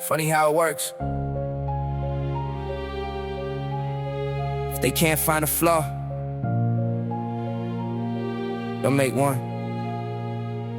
Funny how it works. If they can't find a flaw, they'll make one.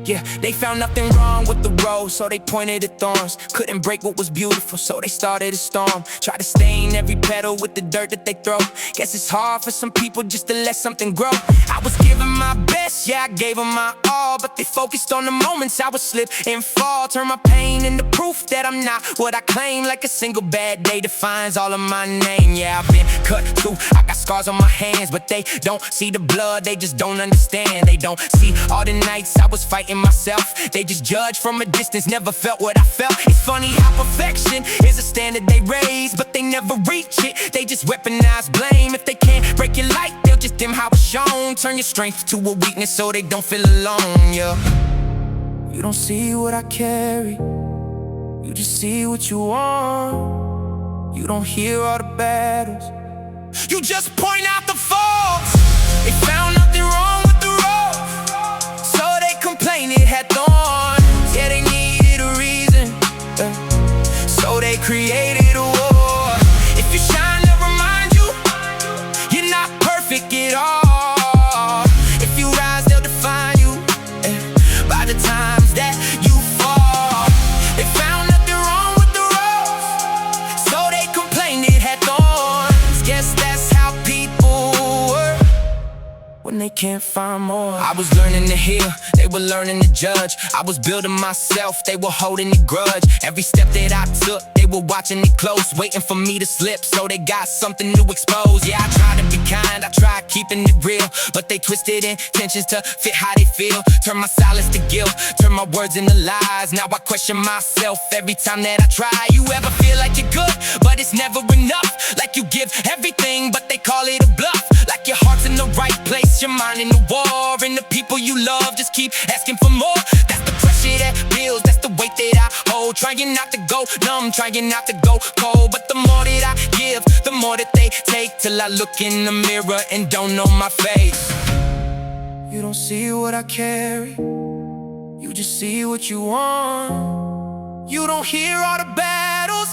Yeah, they found nothing wrong with the road, so they pointed at thorns. Couldn't break what was beautiful, so they started a storm. Try to stain every petal with the dirt that they throw. Guess it's hard for some people just to let something grow. I was giving my best, yeah, I gave them my all, but they focused on the moments I would slip and fall. Turn my pain into proof that I'm not what I claim. Like a single bad day defines all of my name. Yeah, I've been cut too, I got scars on my hands, but they don't see the blood, they just don't understand. They don't see all the nights I was fighting myself. They just judge from a distance, never felt what I felt. It's funny how perfection is a standard they raise, but they never reach it, they just weaponize blame. If they can't break your light, they'll just dim how it's shown. Turn your strength to a weakness so they don't feel alone, yeah. You don't see what I carry, you just see what you want. You don't hear all the battles, you just point out the faults. They found nothing wrong with the road, so they complain it had thorns. Yeah, they needed a reason, so they created a war. If you shine, they'll remind you you're not perfect at all. If you rise, they'll define you by the times that you fall. They found nothing wrong with the road, so they complained it had thorns. Guess that's how people work when they can't find more. I was learning to heal, they were learning to judge. I was building myself, they were holding a grudge. Every step that I took, they were watching it close, waiting for me to slip, so they got something to expose. Yeah, I tried to be kind, I tried keeping it real, but they twisted intentions to fit how they feel. Turn my silence to guilt, turn my words into lies. Now I question myself every time that I try. You ever feel like you're good, but it's never enough? Like you give everything, but they call it a bluff. Like your heart's in the right place, your mind in the war, and the people you love just keep asking for more. That's the pressure that builds, that's the weight that I hold. Trying not to go numb, trying not to go cold, but the more that I give, the more that they take, till I look in the mirror and don't know my face. You don't see what I carry, you just see what you want. You don't hear all the battles,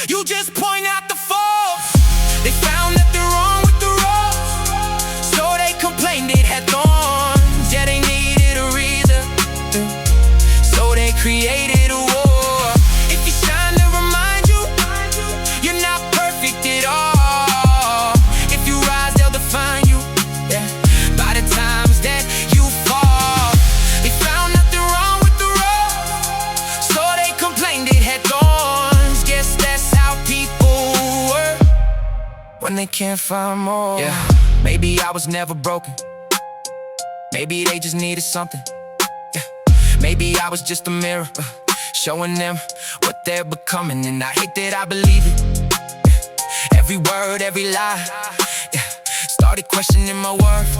you just point out the faults. They found nothing wrong with the road, so they complained it had thorns. Yeah, they needed a reason, so they created a war. If you shine, they'll remind you you're not perfect at all. If you rise, they'll define you, yeah, by the times that you fall. They found nothing wrong with the road, so they complained it had thorns. Guess that's how people work when they can't find more. Yeah, maybe I was never broken, maybe they just needed something. Yeah, maybe I was just a mirror, showing them what they're becoming. And I hate that I believe it, every word, every lie. Yeah, started questioning my worth,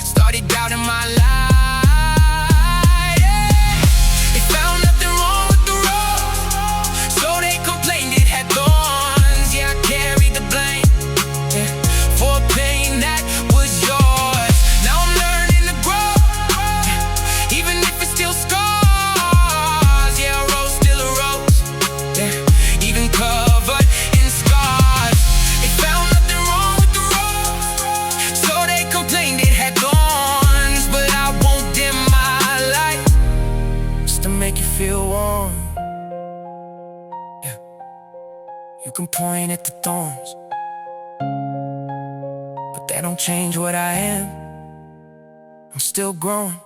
started doubting my life. Yeah, they found nothing wrong with the road, so they complained it had thorns. Yeah, I carried the blame, yeah, for pain that was yours. Now I'm learning to grow, even if it's still scars. Yeah, a rose still a rose, yeah, even covered in scars. They found nothing wrong with the rose, so they complained it had thorns. But I won't dim my light just to make you feel warm. Yeah, you can point at the thorns, but that don't change what I am. I'm still growing.